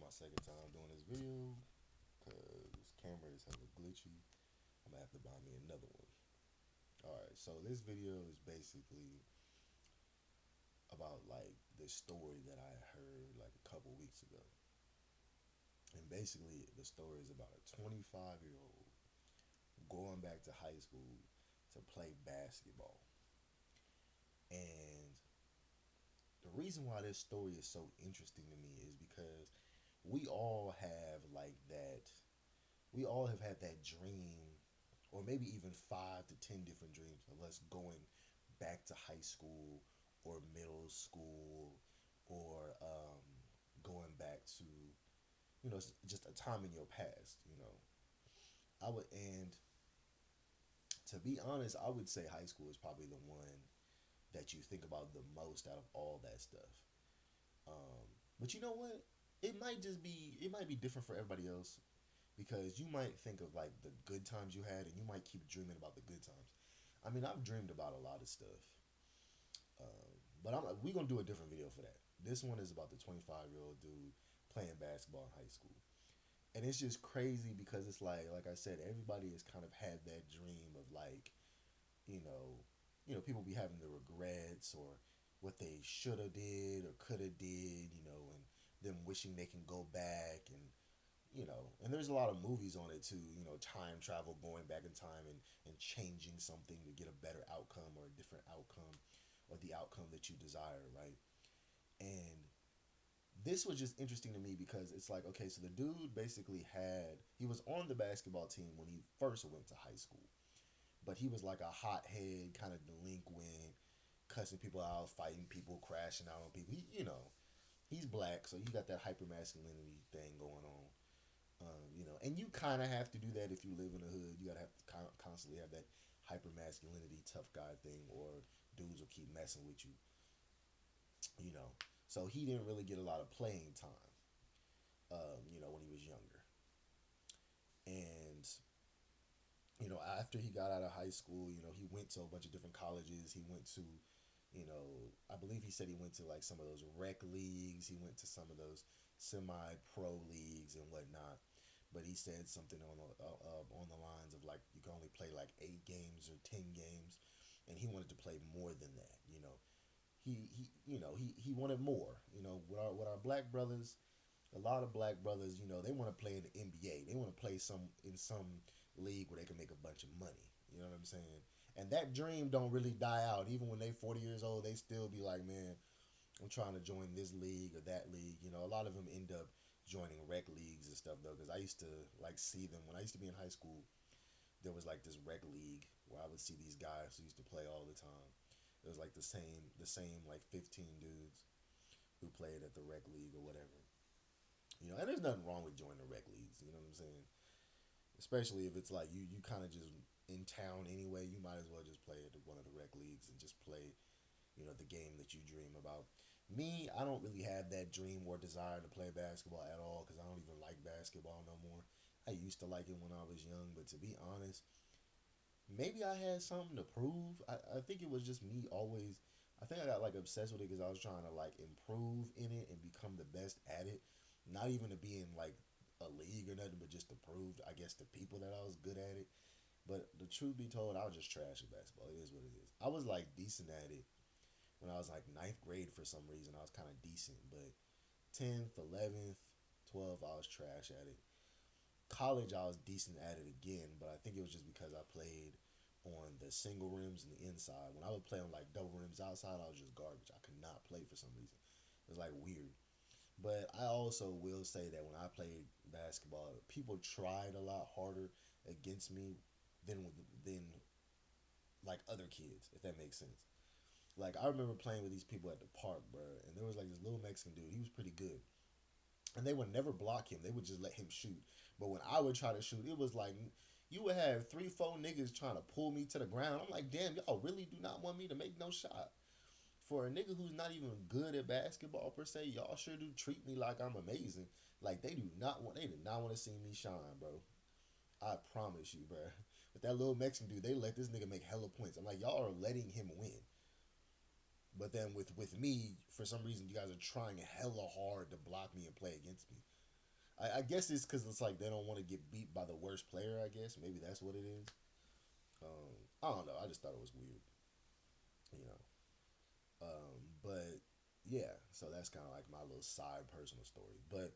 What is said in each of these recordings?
my second time doing this video because this camera is hella glitchy. I'm gonna have to buy me another one. Alright, so this video is basically about like this story that I heard like a couple weeks ago. And basically, the story is about a 25-year-old going back to high school to play basketball. And the reason why this story is so interesting to me is because we all have like that we all have had that dream, or maybe even 5 to 10 different dreams of us going back to high school or middle school, or going back to just a time in your past. I would and to be honest, I would say high school is probably the one that you think about the most out of all that stuff. But you know what? It might be different for everybody else, because you might think of like the good times you had, and you might keep dreaming about the good times. I mean, I've dreamed about a lot of stuff, but we gonna do a different video for that. This one is about the 25-year-old dude playing basketball in high school, and it's just crazy because it's like I said, everybody has kind of had that dream of like, you know, people be having the regrets, or what they should have did or could have did, and them wishing they can go back, and there's a lot of movies on it too, time travel, going back in time and changing something to get a better outcome or a different outcome, or the outcome that you desire, right? And this was just interesting to me because it's like, okay, so the dude basically he was on the basketball team when he first went to high school, but he was like a hothead, kind of delinquent, cussing people out, fighting people, crashing out on people. He's black, so you got that hyper masculinity thing going on. And you kind of have to do that if you live in the hood. You gotta have to constantly have that hyper masculinity, tough guy thing, or dudes will keep messing with you. You know, so he didn't really get a lot of playing time. When he was younger, and after he got out of high school, he went to a bunch of different colleges. He went to, I believe he said he went to like some of those rec leagues. He went to some of those semi-pro leagues and whatnot. But he said something on the lines of like, you can only play like 8 games or 10 games, and he wanted to play more than that. He wanted more. With our black brothers, a lot of black brothers, they want to play in the NBA. They want to play in some league where they can make a bunch of money. You know what I'm saying? And that dream don't really die out. Even when they 40 years old, they still be like, man, I'm trying to join this league or that league. A lot of them end up joining rec leagues and stuff though, because I used to like see them when I used to be in high school. There was like this rec league where I would see these guys who used to play all the time. It was like the same like 15 dudes who played at the rec league or whatever. And there's nothing wrong with joining the rec leagues. You know what I'm saying? Especially if it's like you kind of just in town anyway. You might as well just play at one of the rec leagues and just play, the game that you dream about. Me, I don't really have that dream or desire to play basketball at all, because I don't even like basketball no more. I used to like it when I was young, but to be honest, maybe I had something to prove. I think it was just me always. I think I got like obsessed with it because I was trying to like improve in it and become the best at it. Not even to be in like a league or nothing, but just to prove, I guess, to people that I was good at it. But the truth be told, I was just trash at basketball. It is what it is. I was like decent at it when I was like ninth grade for some reason. I was kind of decent, but 10th, 11th, 12th, I was trash at it. College, I was decent at it again, but I think it was just because I played on the single rims and the inside. When I would play on like double rims outside, I was just garbage. I could not play for some reason. It was like weird. But I also will say that when I played basketball, people tried a lot harder against me than like other kids, if that makes sense. Like I remember playing with these people at the park, bro, and there was like this little Mexican dude. He was pretty good, and they would never block him. They would just let him shoot. But when I would try to shoot, it was like you would have 3, 4 niggas trying to pull me to the ground. I'm like, damn, y'all really do not want me to make no shot. For a nigga who's not even good at basketball per se, y'all sure do treat me like I'm amazing. Like they did not want to see me shine, bro. I promise you, bro. But that little Mexican dude, they let this nigga make hella points. I'm like, y'all are letting him win. But then with me, for some reason, you guys are trying hella hard to block me and play against me. I guess it's because it's like they don't want to get beat by the worst player. I guess maybe that's what it is. I don't know. I just thought it was weird, you know. But yeah, so that's kind of like my little side personal story. But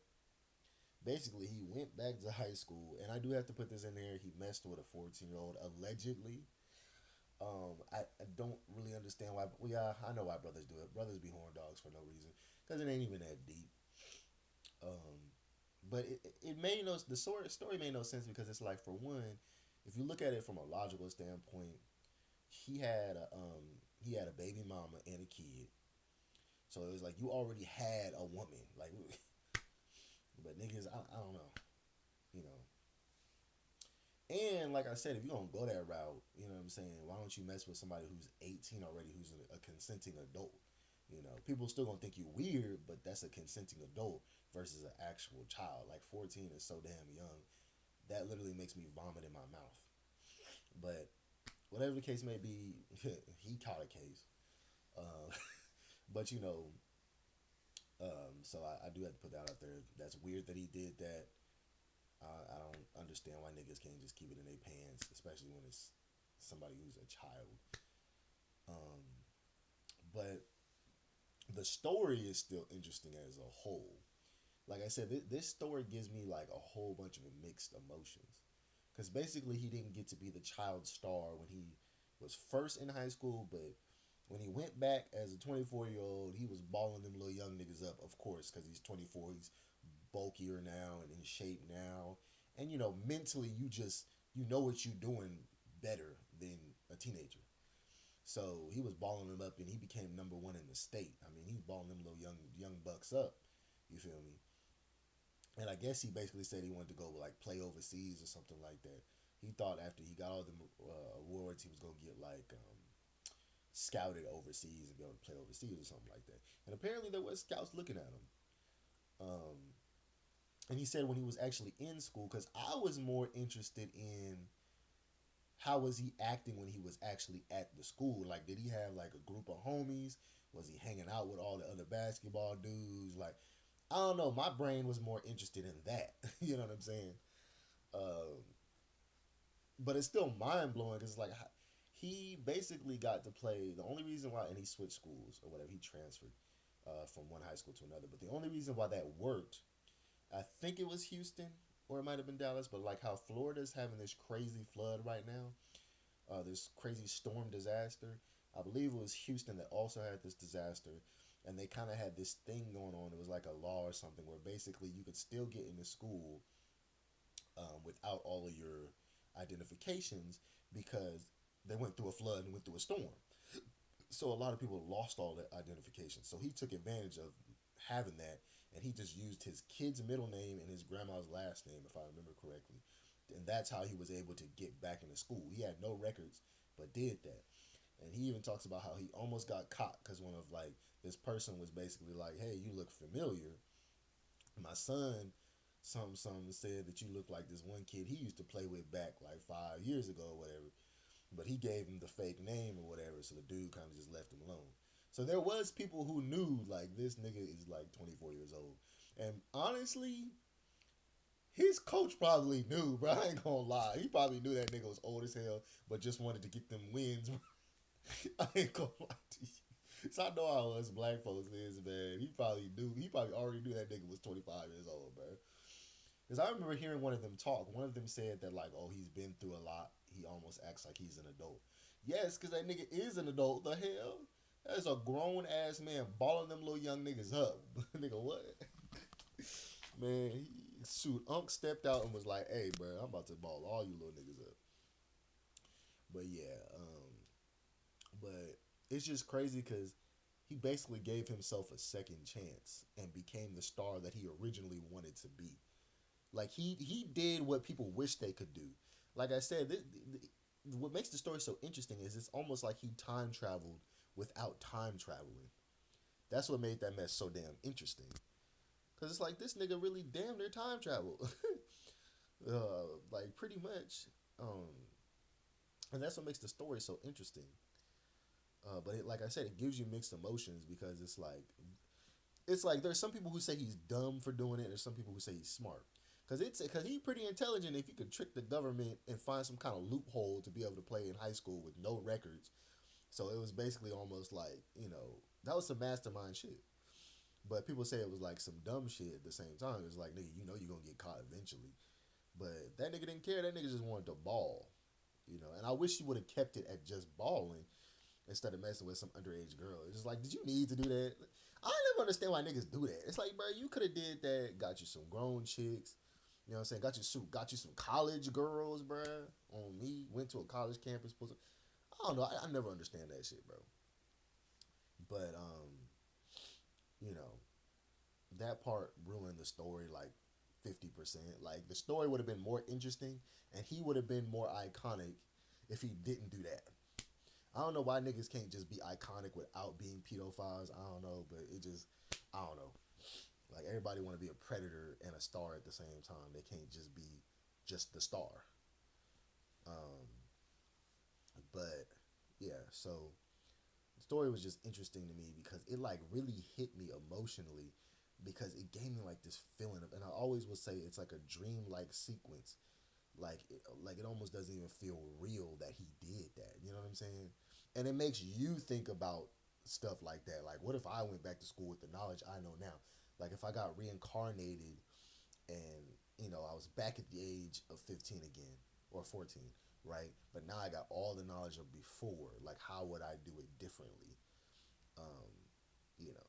basically, he went back to high school, and I do have to put this in there. He messed with a 14-year-old allegedly. I don't really understand why. Well, yeah, I know why brothers do it. Brothers be horn dogs for no reason because it ain't even that deep. Um, but it made no the story made no sense because it's like for one, if you look at it from a logical standpoint, he had a baby mama and a kid, so it was like you already had a woman like, but niggas I don't know, you know. And like I said, if you're gonna go that route, you know what I'm saying, why don't you mess with somebody who's 18 already, who's a consenting adult? You know, people still gonna think you weird, but that's a consenting adult versus an actual child. Like 14 is so damn young. That literally makes me vomit in my mouth. But whatever the case may be, he caught a case. Uh, but you know, so I do have to put that out there. That's weird that he did that. I don't understand why niggas can't just keep it in their pants, especially when it's somebody who's a child. Um, but the story is still interesting as a whole. Like I said, this story gives me like a whole bunch of mixed emotions. Because basically, he didn't get to be the child star when he was first in high school, but when he went back as a 24-year-old, he was balling them little young niggas up, of course, because he's 24. He's bulkier now and in shape now. And, you know, mentally, you know what you're doing better than a teenager. So he was balling them up, and he became number one in the state. I mean, he's balling them little young bucks up. You feel me? And I guess he basically said he wanted to go like play overseas or something like that. He thought after he got all the awards, he was gonna get like scouted overseas and be able to play overseas or something like that. And apparently there was scouts looking at him. Um, and he said when he was actually in school, because I was more interested in how was he acting when he was actually at the school. Like, did he have like a group of homies? Was he hanging out with all the other basketball dudes? Like, I don't know. My brain was more interested in that. You know what I'm saying? Um, but it's still mind blowing because like he basically got to play. The only reason why, and he switched schools or whatever, he transferred from one high school to another. But the only reason why that worked, I think it was Houston or it might have been Dallas. But like how Florida's having this crazy flood right now, this crazy storm disaster. I believe it was Houston that also had this disaster, and they kind of had this thing going on. It was like a law or something where basically you could still get into school without all of your identifications because they went through a flood and went through a storm. So a lot of people lost all their identification. So he took advantage of having that, and he just used his kid's middle name and his grandma's last name, if I remember correctly. And that's how he was able to get back into school. He had no records, but did that. And he even talks about how he almost got caught because one of like this person was basically like, "Hey, you look familiar. My son, some said that you look like this one kid he used to play with back like 5 years ago or whatever." But he gave him the fake name or whatever, so the dude kind of just left him alone. So there was people who knew like this nigga is like 24 years old, and honestly, his coach probably knew, bro. I ain't gonna lie, he probably knew that nigga was old as hell, but just wanted to get them wins. I ain't gonna lie to you. So I know how us black folks is, man. He probably knew. He probably already knew that nigga was 25 years old, bro. Because I remember hearing one of them talk. One of them said that like, oh, he's been through a lot. He almost acts like he's an adult. Yes, because that nigga is an adult. The hell, that's a grown ass man balling them little young niggas up. Nigga, what? Man, shoot, Unc stepped out and was like, "Hey, bro, I'm about to ball all you little niggas up." But yeah, but it's just crazy because he basically gave himself a second chance and became the star that he originally wanted to be. Like he did what people wish they could do. Like I said, what makes the story so interesting is it's almost like he time traveled without time traveling. That's what made that mess so damn interesting. Cause it's like this nigga really damn near time travel, like pretty much, um, and that's what makes the story so interesting. But like I said, it gives you mixed emotions because it's like there's some people who say he's dumb for doing it, and there's some people who say he's smart. Because he's pretty intelligent. If you could trick the government and find some kind of loophole to be able to play in high school with no records, so it was basically almost like that was some mastermind shit. But people say it was like some dumb shit at the same time. It was like, nigga, you're gonna get caught eventually. But that nigga didn't care. That nigga just wanted to ball, And I wish he would have kept it at just balling instead of messing with some underage girl. It's just like, did you need to do that? I never understand why niggas do that. It's like, bro, you could have did that. Got you some grown chicks. You know what I'm saying? Got you some college girls, bro. On me, went to a college campus. I don't know. I never understand that shit, bro. But you know, that part ruined the story like 50%. Like the story would have been more interesting, and he would have been more iconic if he didn't do that. I don't know why niggas can't just be iconic without being pedophiles. I don't know, but I don't know. Like everybody want to be a predator and a star at the same time. They can't just be just the star. Um, but yeah, so the story was just interesting to me because it like really hit me emotionally because it gave me like this feeling of, and I always will say it's like a dream like sequence. Like it almost doesn't even feel real that he did that. You know what I'm saying? And it makes you think about stuff like that. Like, what if I went back to school with the knowledge I know now? Like, if I got reincarnated and I was back at the age of 15 again or 14, right? But now I got all the knowledge of before. Like, how would I do it differently? Um, you know,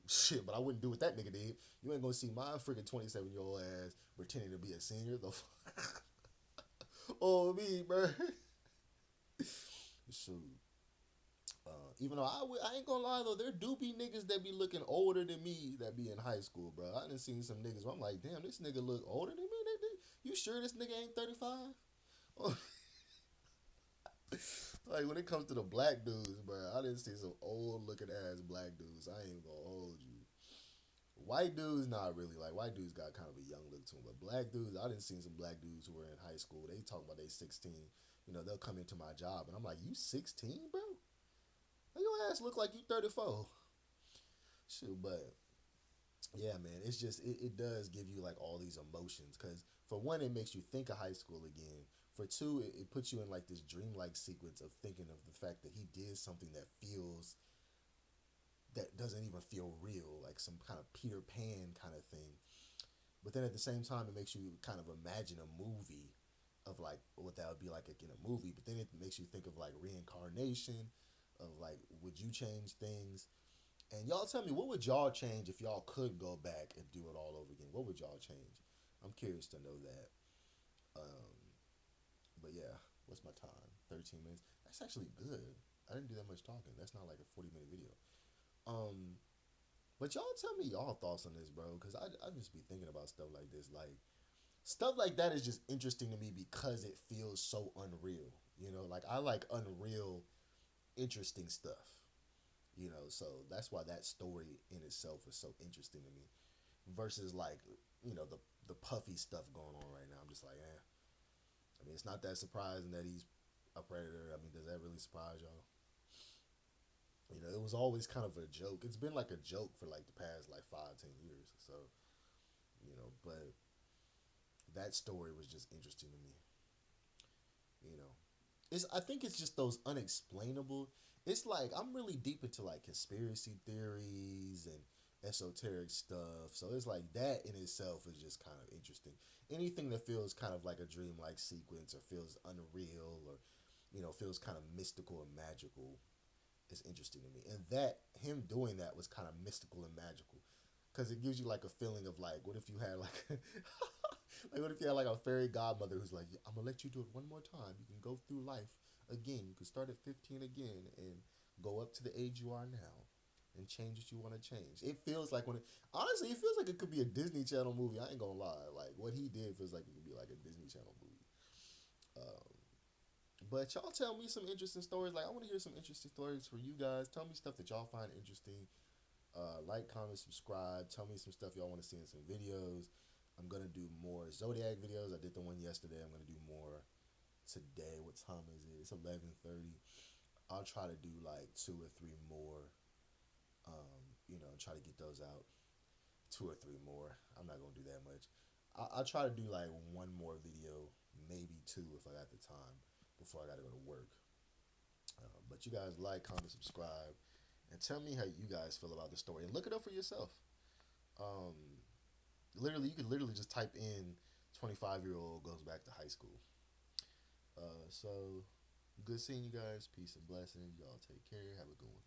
shit. But I wouldn't do what that nigga did. You ain't gonna see my freaking 27-year-old ass pretending to be a senior. The oh me, bro. Shoot. Even though I ain't gonna lie though, there do be niggas that be looking older than me that be in high school, bro. I done seen some niggas where I'm like, damn, this nigga look older than me. You sure this nigga ain't 35? Like when it comes to the black dudes, bro, I didn't see some old looking ass black dudes. I ain't gonna hold you. White dudes, not really. Like white dudes got kind of a young look to them, but black dudes, I didn't see some black dudes who were in high school. They talking about they 16. They'll come into my job and I'm like, you 16, bro? Your ass look like you 34. Shoot, but yeah, man, it's just it does give you like all these emotions because for one, it makes you think of high school again. For two, it puts you in like this dreamlike sequence of thinking of the fact that he did something that doesn't even feel real, like some kind of Peter Pan kind of thing. But then at the same time, it makes you kind of imagine a movie of like what that would be like in a movie. But then it makes you think of like reincarnation, of like would you change things? And y'all tell me, what would y'all change if y'all could go back and do it all over again? What would y'all change? I'm curious to know that. Um, but yeah, what's my time? 13 minutes. That's actually good. I didn't do that much talking. That's not like a 40-minute video. Um, but y'all tell me y'all thoughts on this, bro, because I just be thinking about stuff like this. Like, stuff like that is just interesting to me because it feels so unreal. Like I like unreal, interesting stuff. So that's why that story in itself is so interesting to me versus like the puffy stuff going on right now. I'm just like, I mean, it's not that surprising that he's a predator. I mean, does that really surprise y'all? It was always kind of a joke. It's been like a joke for like the past like 5-10 years. So but that story was just interesting to me. You know, I think it's just those unexplainable. It's like I'm really deep into like conspiracy theories and esoteric stuff. So it's like that in itself is just kind of interesting. Anything that feels kind of like a dream-like sequence or feels unreal or feels kind of mystical and magical is interesting to me. And that him doing that was kind of mystical and magical because it gives you like a feeling of like what if you had like like what if you had like a fairy godmother who's like, I'm gonna let you do it one more time. You can go through life again. You can start at 15 again and go up to the age you are now and change what you want to change. It feels like honestly, it feels like it could be a Disney Channel movie. I ain't gonna lie. Like what he did feels like it could be like a Disney Channel movie. Um, but y'all tell me some interesting stories. Like I want to hear some interesting stories for you guys. Tell me stuff that y'all find interesting. Like, comment, subscribe. Tell me some stuff y'all want to see in some videos. I'm gonna do more Zodiac videos. I did the one yesterday. I'm gonna do more today. What time is it? It's 11:30. I'll try to do like 2 or 3 more. Try to get those out. 2 or 3 more. I'm not gonna do that much. I'll try to do like one more video, maybe two if I got the time before I got to go to work. But you guys like, comment, subscribe, and tell me how you guys feel about the story. And look it up for yourself. Um, Literally, you could literally just type in 25-year-old goes back to high school. So good seeing you guys. Peace and blessings. Y'all take care. Have a good one.